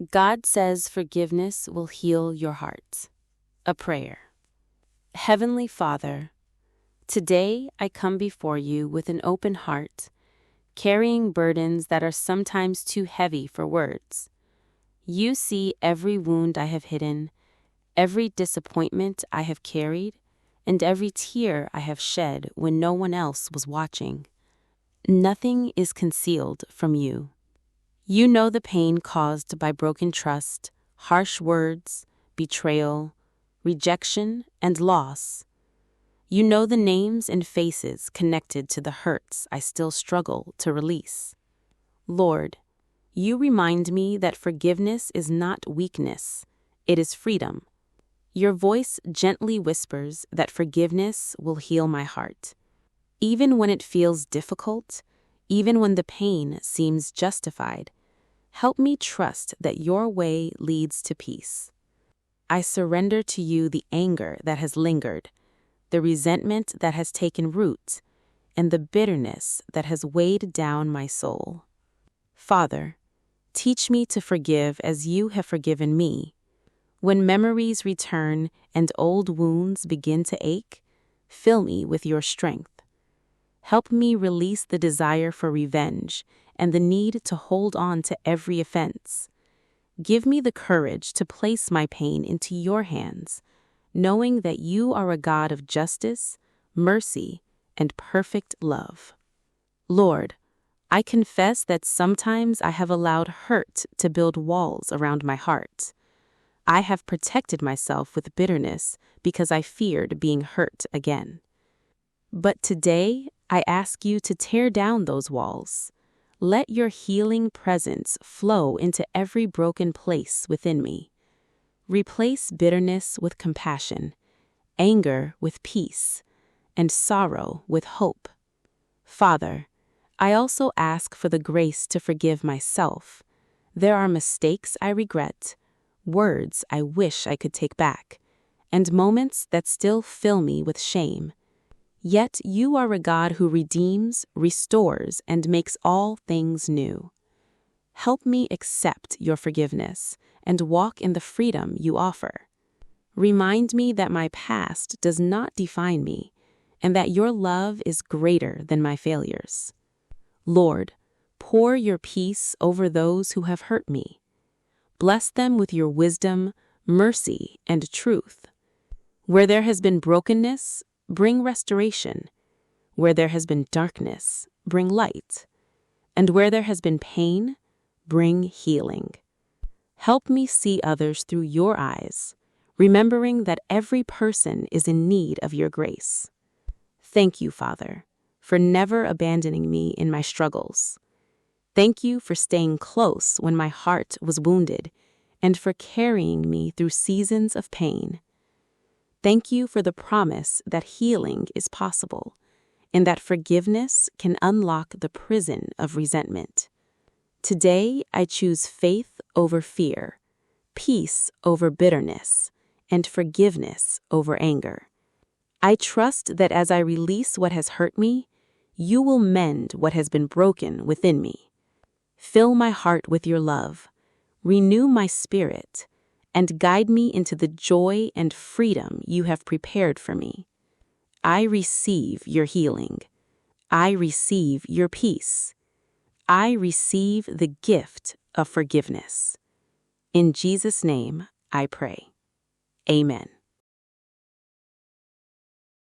God says forgiveness will heal your heart. A prayer. Heavenly Father, today I come before you with an open heart, carrying burdens that are sometimes too heavy for words. You see every wound I have hidden, every disappointment I have carried, and every tear I have shed when no one else was watching. Nothing is concealed from you. You know the pain caused by broken trust, harsh words, betrayal, rejection, and loss. You know the names and faces connected to the hurts I still struggle to release. Lord, you remind me that forgiveness is not weakness, it is freedom. Your voice gently whispers that forgiveness will heal my heart. Even when it feels difficult, even when the pain seems justified, help me trust that your way leads to peace. I surrender to you the anger that has lingered, the resentment that has taken root, and the bitterness that has weighed down my soul. Father, teach me to forgive as you have forgiven me. When memories return and old wounds begin to ache, fill me with your strength. Help me release the desire for revenge and the need to hold on to every offense. Give me the courage to place my pain into your hands, knowing that you are a God of justice, mercy, and perfect love. Lord, I confess that sometimes I have allowed hurt to build walls around my heart. I have protected myself with bitterness because I feared being hurt again. But today, I ask you to tear down those walls. Let your healing presence flow into every broken place within me. Replace bitterness with compassion, anger with peace, and sorrow with hope. Father, I also ask for the grace to forgive myself. There are mistakes I regret, words I wish I could take back, and moments that still fill me with shame. Yet you are a God who redeems, restores, and makes all things new. Help me accept your forgiveness and walk in the freedom you offer. Remind me that my past does not define me and that your love is greater than my failures. Lord, pour your peace over those who have hurt me. Bless them with your wisdom, mercy, and truth. Where there has been brokenness, bring restoration. Where there has been darkness, bring light. And where there has been pain, bring healing. Help me see others through your eyes, remembering that every person is in need of your grace. Thank you, Father, for never abandoning me in my struggles. Thank you for staying close when my heart was wounded and for carrying me through seasons of pain. Thank you for the promise that healing is possible and that forgiveness can unlock the prison of resentment. Today, I choose faith over fear, peace over bitterness, and forgiveness over anger. I trust that as I release what has hurt me, you will mend what has been broken within me. Fill my heart with your love, renew my spirit, and guide me into the joy and freedom you have prepared for me. I receive your healing. I receive your peace. I receive the gift of forgiveness. In Jesus' name, I pray. Amen.